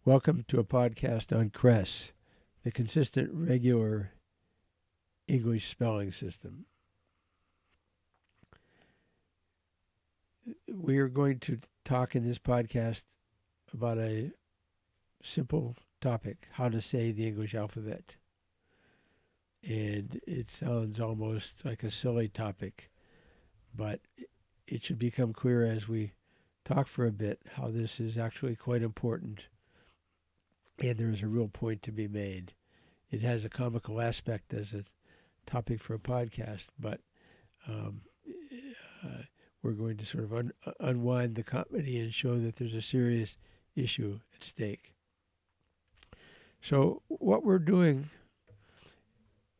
Welcome to a podcast on CRESS, the Consistent Regular English Spelling System. We are going to talk in this podcast about a simple topic, how to say the English alphabet. And it sounds almost like a silly topic, but it should become clear as we talk for a bit how this is actually quite important. And there is a real point to be made. It has a comical aspect as a topic for a podcast, but we're going to sort of unwind the comedy and show that there's a serious issue at stake. So what we're doing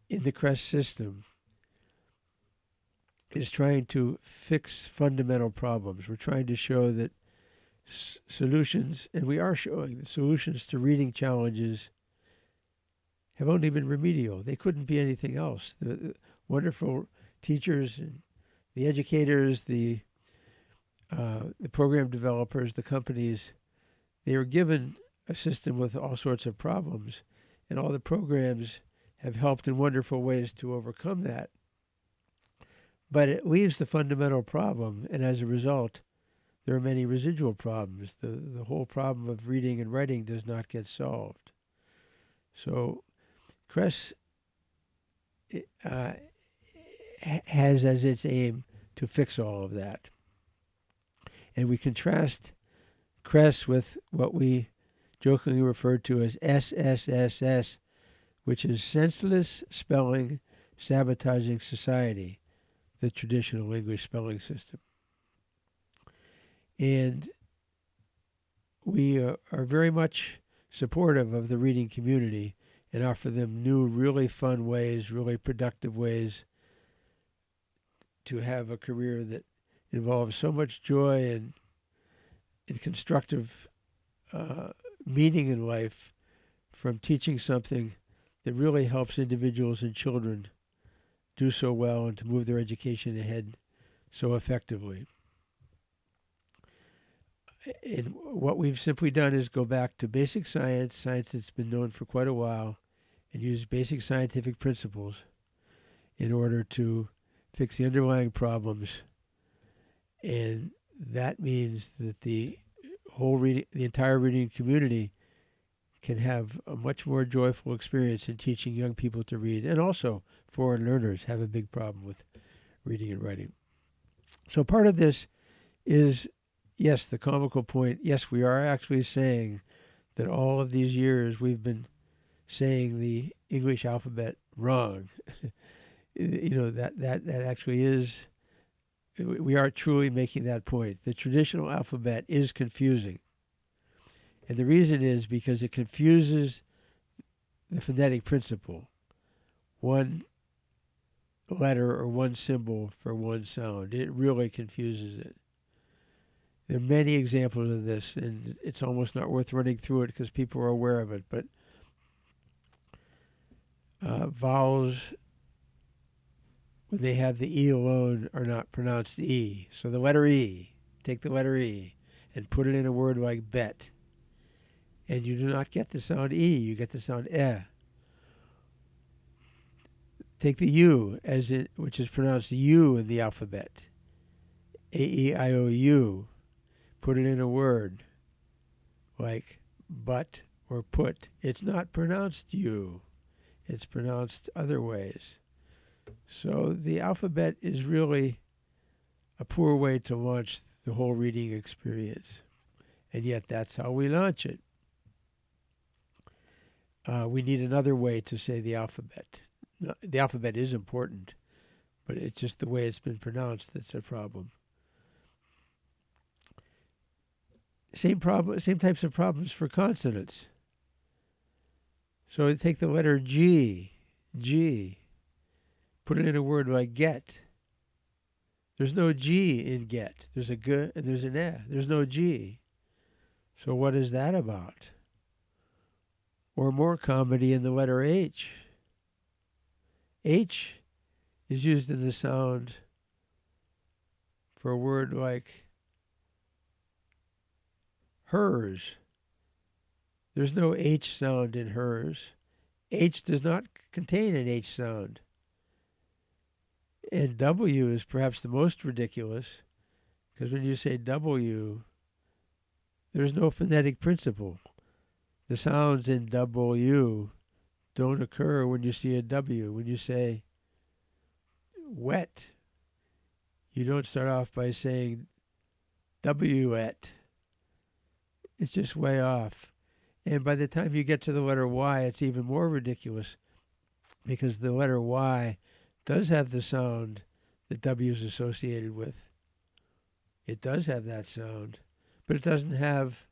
in the CRESS system is trying to fix fundamental problems. We're trying to show that solutions, and we are showing the solutions to reading challenges have only been remedial. They couldn't be anything else. The wonderful teachers and the educators, the program developers, the companies, they were given a system with all sorts of problems, and all the programs have helped in wonderful ways to overcome that. But it leaves the fundamental problem, and as a result, there are many residual problems. The whole problem of reading and writing does not get solved. So CRESS has as its aim to fix all of that. And we contrast CRESS with what we jokingly refer to as SSSS, which is Senseless Spelling Sabotaging Society, the traditional English spelling system. And we are very much supportive of the reading community and offer them new, really fun ways, really productive ways to have a career that involves so much joy and constructive meaning in life from teaching something that really helps individuals and children do so well and to move their education ahead so effectively. And what we've simply done is go back to basic science that's been known for quite a while, and use basic scientific principles in order to fix the underlying problems. And that means that the entire reading community can have a much more joyful experience in teaching young people to read, and also foreign learners have a big problem with reading and writing. So part of this is, yes, the comical point. Yes, we are actually saying that all of these years we've been saying the English alphabet wrong. that actually is, we are truly making that point. The traditional alphabet is confusing. And the reason is because it confuses the phonetic principle. One letter or one symbol for one sound. It really confuses it. There are many examples of this, and it's almost not worth running through it because people are aware of it. But vowels, when they have the E alone, are not pronounced E. So the letter E, take the letter E and put it in a word like bet. And you do not get the sound E, you get the sound eh. Take the U, which is pronounced U in the alphabet. A-E-I-O-U. Put it in a word like but or put. It's not pronounced U. It's pronounced other ways. So the alphabet is really a poor way to launch the whole reading experience. And yet that's how we launch it. We need another way to say the alphabet. The alphabet is important, but it's just the way it's been pronounced that's a problem. Same types of problems for consonants. So take the letter G, put it in a word like get. There's no G in get. There's a G and there's an E. There's no G. So what is that about? Or more comedy in the letter H. H is used in the sound for a word like hers. There's no H sound in hers. H does not contain an H sound. And W is perhaps the most ridiculous, because when you say W, there's no phonetic principle. The sounds in W don't occur when you see a W. When you say wet, you don't start off by saying W-et. It's just way off. And by the time you get to the letter Y, it's even more ridiculous, because the letter Y does have the sound that W is associated with. It does have that sound, but it doesn't have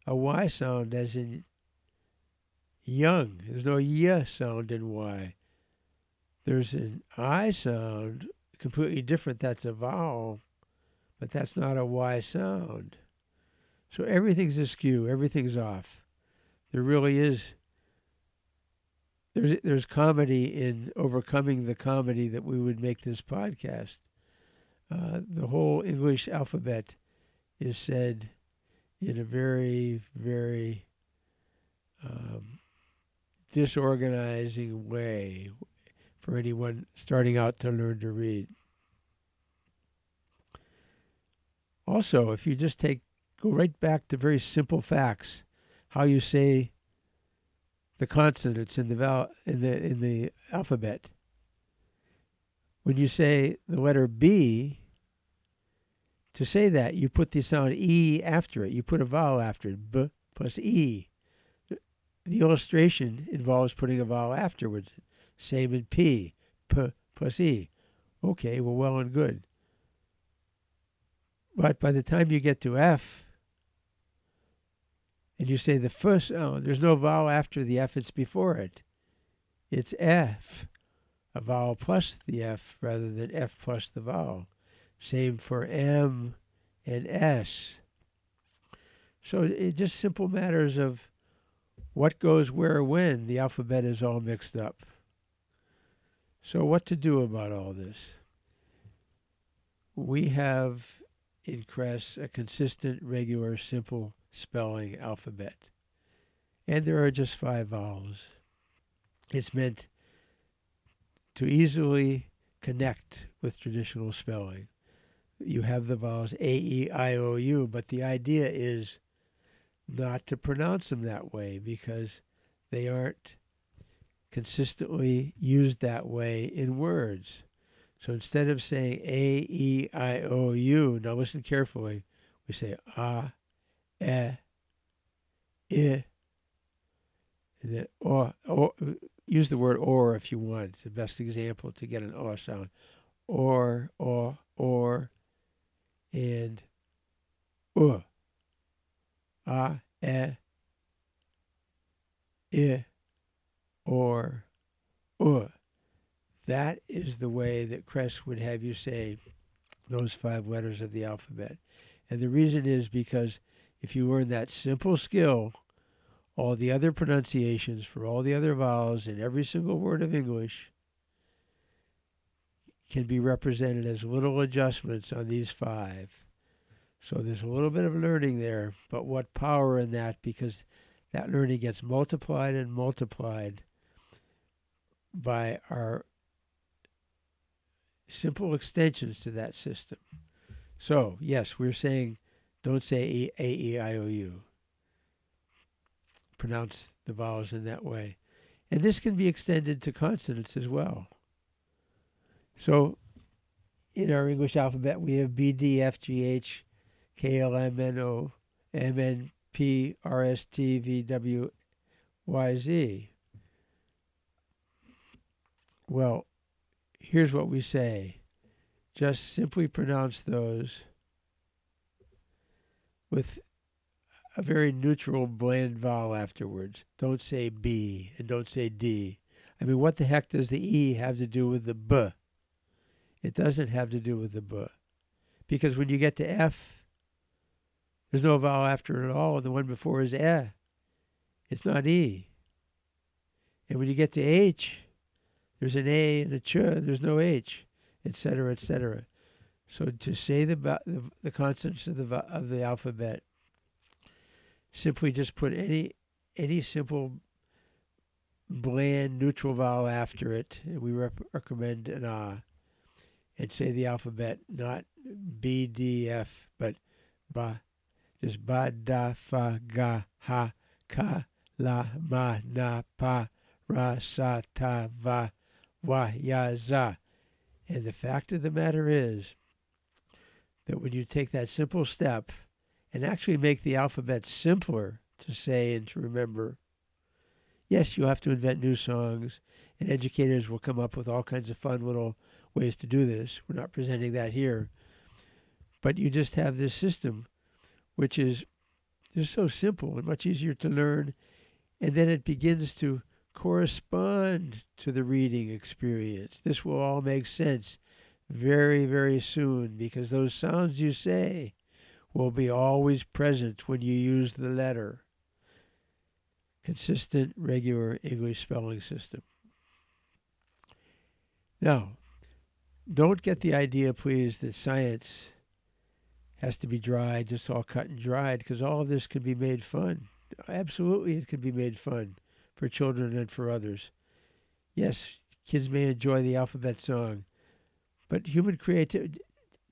a Y sound as in young. There's no Y sound in Y. There's an I sound, completely different. That's a vowel, but that's not a Y sound. So everything's askew. Everything's off. There really is. There's comedy in overcoming the comedy that we would make this podcast. The whole English alphabet is said in a very, very disorganizing way for anyone starting out to learn to read. Also, if you just go right back to very simple facts, how you say the consonants in the alphabet. When you say the letter B, to say that, you put the sound E after it. You put a vowel after it, B plus E. The illustration involves putting a vowel afterwards. Same in P, P plus E. Okay, well and good. But by the time you get to F, and you say the first sound, there's no vowel after the F, it's before it. It's F, a vowel plus the F, rather than F plus the vowel. Same for M and S. So it just simple matters of what goes where when. The alphabet is all mixed up. So what to do about all this? We have in CRESS a consistent, regular, simple spelling alphabet. And there are just 5 vowels. It's meant to easily connect with traditional spelling. You have the vowels A, E, I, O, U, but the idea is not to pronounce them that way because they aren't consistently used that way in words. So instead of saying A, E, I, O, U, now listen carefully, we say A, E, I, and then or. Use the word or if you want. It's the best example to get an or sound. Or, and A, I, or, That is the way that CRESS would have you say those 5 letters of the alphabet. And the reason is because if you learn that simple skill, all the other pronunciations for all the other vowels in every single word of English can be represented as little adjustments on these 5. So there's a little bit of learning there, but what power in that, because that learning gets multiplied and multiplied by our simple extensions to that system. So, yes, we're saying don't say A, E, I, O, U. Pronounce the vowels in that way. And this can be extended to consonants as well. So in our English alphabet, we have B, D, F, G, H, K, L, M, N, O, M, N, P, R, S, T, V, W, Y, Z. Well, here's what we say. Just simply pronounce those with a very neutral, bland vowel afterwards. Don't say B and don't say D. I mean, what the heck does the E have to do with the B? It doesn't have to do with the B. Because when you get to F, there's no vowel after it at all, and the one before is E. It's not E. And when you get to H, there's an A and a ch, there's no H, etc., etc. So to say the consonants of the alphabet, simply just put any simple, bland, neutral vowel after it. And we recommend an ah. And say the alphabet, not B, D, F, but ba. Just ba, da, fa, ga, ha, ka, la, ma, na, pa, ra, sa, ta, va, wa, ya, za. And the fact of the matter is that when you take that simple step and actually make the alphabet simpler to say and to remember, yes, you'll have to invent new songs, and educators will come up with all kinds of fun little ways to do this. We're not presenting that here. But you just have this system, which is just so simple and much easier to learn, and then it begins to correspond to the reading experience. This will all make sense very, very soon, because those sounds you say will be always present when you use the letter. Consistent, regular English spelling system. Now, don't get the idea, please, that science has to be dry, just all cut and dried, because all of this can be made fun. Absolutely, it can be made fun for children and for others. Yes, kids may enjoy the alphabet song, but human creativity,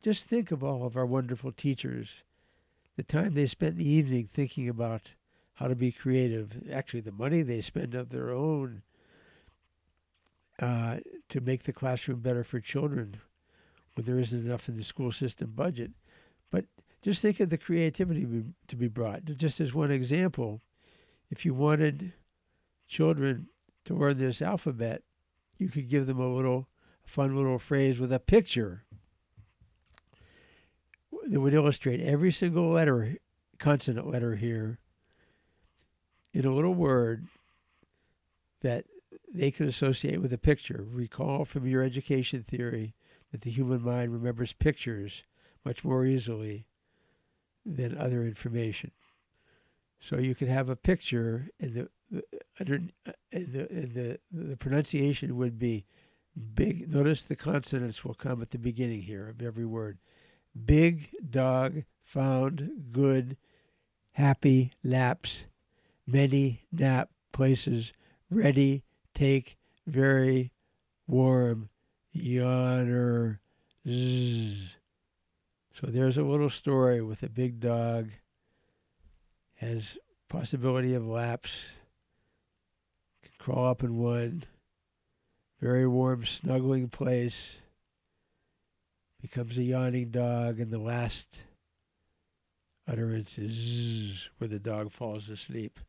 just think of all of our wonderful teachers, the time they spent in the evening thinking about how to be creative, actually the money they spend of their own to make the classroom better for children when there isn't enough in the school system budget. But just think of the creativity to be brought. Just as one example, if you wanted children to learn this alphabet, you could give them a fun little phrase with a picture that would illustrate every single letter, consonant letter here, in a little word that they could associate with a picture. Recall from your education theory that the human mind remembers pictures much more easily than other information. So you could have a picture, and the pronunciation would be big. Notice the consonants will come at the beginning here of every word. Big, dog, found, good, happy, laps, many, nap, places, ready, take, very, warm, yawner, zzz. So there's a little story with a big dog, has possibility of laps, can crawl up in one, very warm, snuggling place, becomes a yawning dog, and the last utterance is zzz, where the dog falls asleep.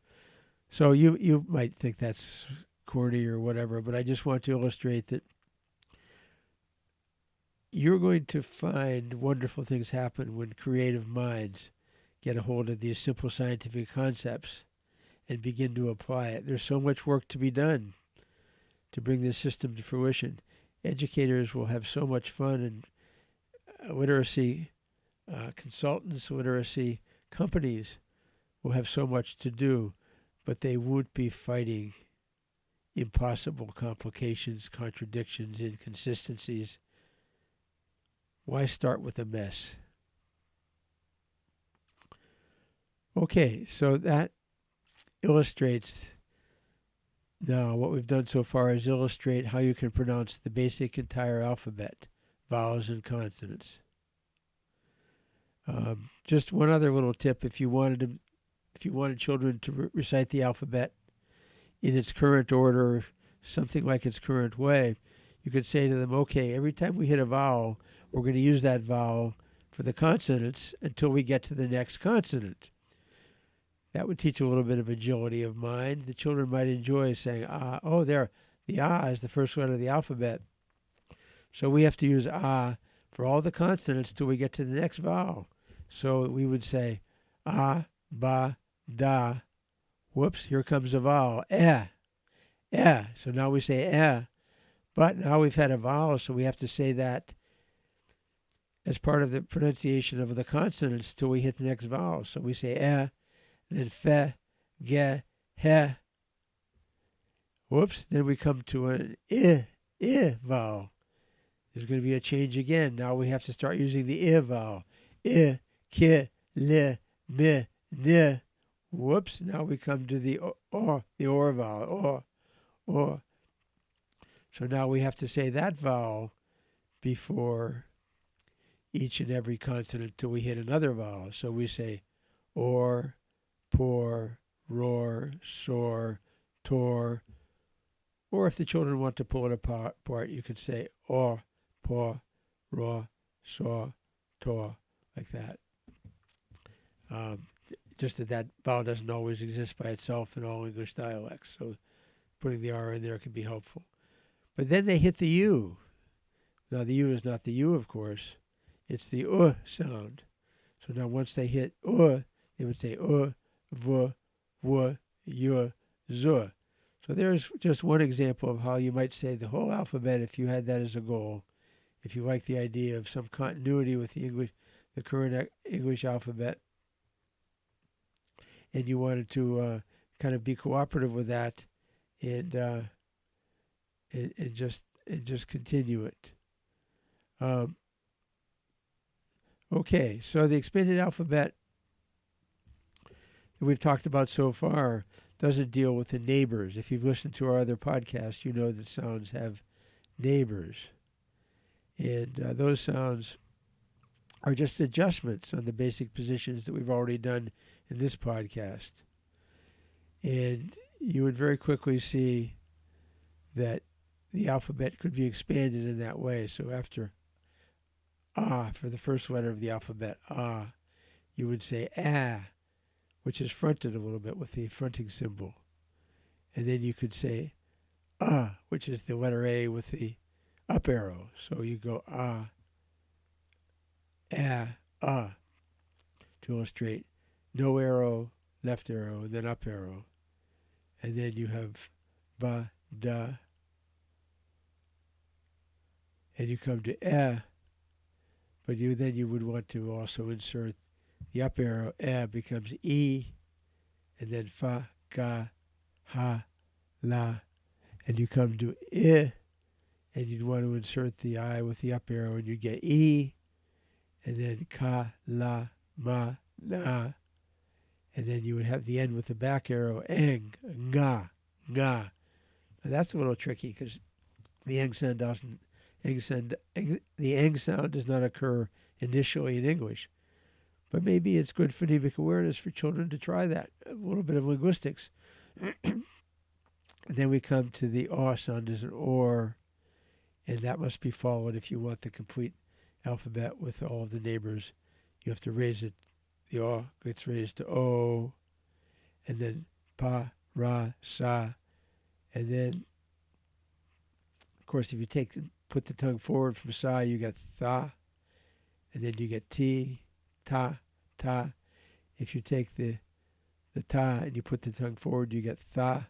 So you might think that's corny or whatever, but I just want to illustrate that you're going to find wonderful things happen when creative minds get a hold of these simple scientific concepts and begin to apply it. There's so much work to be done to bring this system to fruition. Educators will have so much fun, and literacy consultants, literacy companies will have so much to do, but they won't be fighting impossible complications, contradictions, inconsistencies. Why start with a mess? Okay, so that illustrates now what we've done so far is illustrate how you can pronounce the basic entire alphabet, vowels and consonants. Just one other little tip: if you wanted children to recite the alphabet in its current order, something like its current way, you could say to them, okay, every time we hit a vowel, we're going to use that vowel for the consonants until we get to the next consonant. That would teach a little bit of agility of mind. The children might enjoy saying, ah, oh, there, the ah is the first letter of the alphabet. So we have to use ah for all the consonants till we get to the next vowel. So we would say, ah, ba, da. Whoops, here comes a vowel. Eh. So now we say eh. But now we've had a vowel, so we have to say that as part of the pronunciation of the consonants till we hit the next vowel. So we say eh, then fe, ge, he. Whoops, then we come to an I vowel. There's going to be a change again. Now we have to start using the I vowel. I, ki, li, mi, ni. Whoops, now we come to the the or vowel, or. So now we have to say that vowel before each and every consonant till we hit another vowel. So we say or, pour, roar, soar, tor. Or if the children want to pull it apart, you could say or, pour, roar, soar, tor, like that. Just that vowel doesn't always exist by itself in all English dialects, so putting the R in there can be helpful. But then they hit the U. Now the U is not the U, of course. It's the sound. So now once they hit they would say v, w, y, z. So there's just one example of how you might say the whole alphabet if you had that as a goal. If you like the idea of some continuity with the current English alphabet, and you wanted to kind of be cooperative with that, and just continue it. Okay, so the expanded alphabet that we've talked about so far doesn't deal with the neighbors. If you've listened to our other podcasts, you know that sounds have neighbors. And those sounds are just adjustments on the basic positions that we've already done in this podcast. And you would very quickly see that the alphabet could be expanded in that way. So after for the first letter of the alphabet, you would say which is fronted a little bit with the fronting symbol. And then you could say which is the letter A with the up arrow. So you go to illustrate no arrow, left arrow, and then up arrow. And then you have ba, da, and you come to but then you would want to also insert the up arrow, becomes e, and then fa, ga, ha, la, and you come to I, and you'd want to insert the I with the up arrow, and you get e, and then ka, la, ma, na, and then you would have the end with the back arrow, eng, nga, nga. Now that's a little tricky because the eng sound does not occur initially in English. But maybe it's good phonemic awareness for children to try that, a little bit of linguistics. And then we come to the sound as an or, and that must be followed if you want the complete alphabet with all of the neighbors. You have to raise it. The O gets raised to O, and then pa, ra, sa, and then, of course, if you put the tongue forward from sa, you get tha, and then you get ti, ta, ta. If you take the ta and you put the tongue forward, you get tha,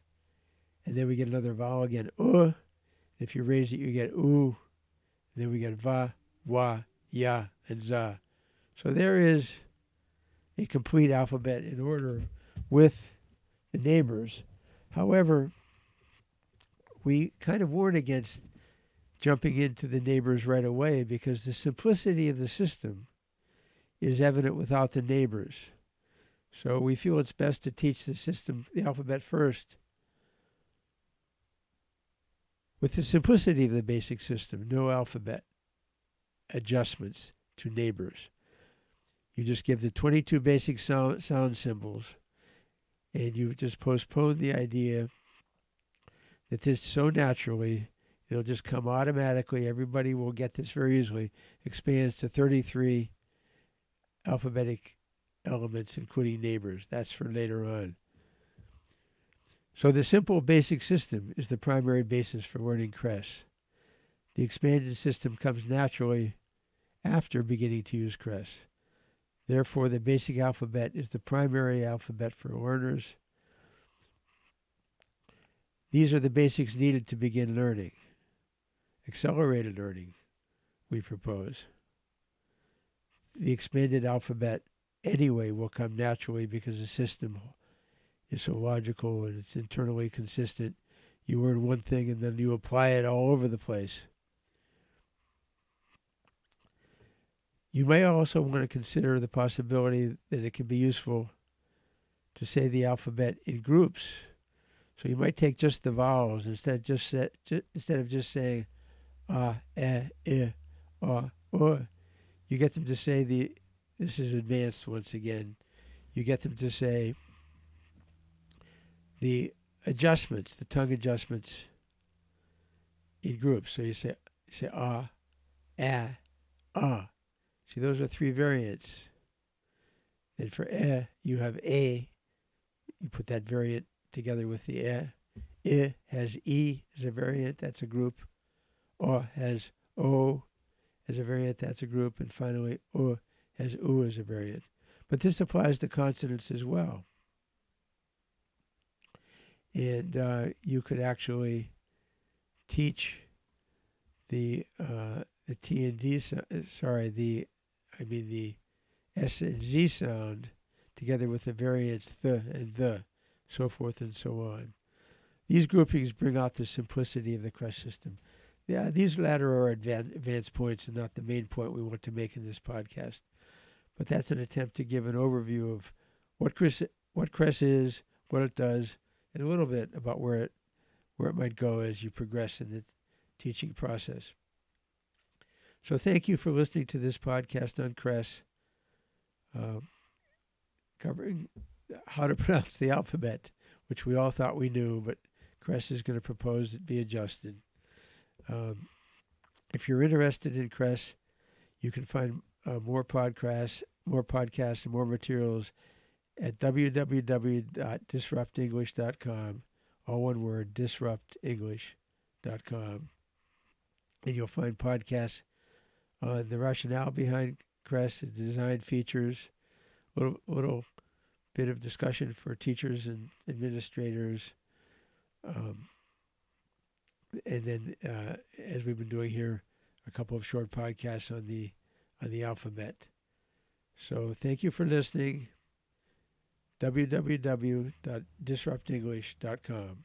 and then we get another vowel again, If you raise it, you get and then we get va, wa, ya, and za. So there is a complete alphabet in order with the neighbors. However, we kind of warn against jumping into the neighbors right away because the simplicity of the system is evident without the neighbors. So we feel it's best to teach the alphabet first with the simplicity of the basic system, no alphabet adjustments to neighbors. You just give the 22 basic sound symbols, and you just postpone the idea that this so naturally, it'll just come automatically, everybody will get this very easily, expands to 33 alphabetic elements, including neighbors. That's for later on. So the simple basic system is the primary basis for learning CRESS. The expanded system comes naturally after beginning to use CRESS. Therefore, the basic alphabet is the primary alphabet for learners. These are the basics needed to begin learning. Accelerated learning, we propose. The expanded alphabet anyway will come naturally because the system is so logical and it's internally consistent. You learn one thing and then you apply it all over the place. You may also want to consider the possibility that it can be useful to say the alphabet in groups. So you might take just the vowels instead of just saying I, or. You get them to say this is advanced once again. You get them to say the adjustments, the tongue adjustments in groups. So you say ah, ah. See, those are three variants. And for you have a. You put that variant together with the I has e as a variant. That's a group. O has o as a variant. That's a group. And finally, o has u as a variant. But this applies to consonants as well. And you could actually teach the T and D, the S and Z sound together with the variants th and the, so forth and so on. These groupings bring out the simplicity of the CRESS system. Yeah, these latter are advanced points and not the main point we want to make in this podcast. But that's an attempt to give an overview of what CRESS is, what it does, and a little bit about where it might go as you progress in the teaching process. So thank you for listening to this podcast on CRESS, covering how to pronounce the alphabet, which we all thought we knew, but CRESS is going to propose it be adjusted. If you're interested in CRESS, you can find more podcasts, and more materials at www.disruptenglish.com, all one word, disruptenglish.com. And you'll find podcasts on the rationale behind CRESS, the design features, little bit of discussion for teachers and administrators, and then, as we've been doing here, a couple of short podcasts on the alphabet. So thank you for listening. www.disruptenglish.com.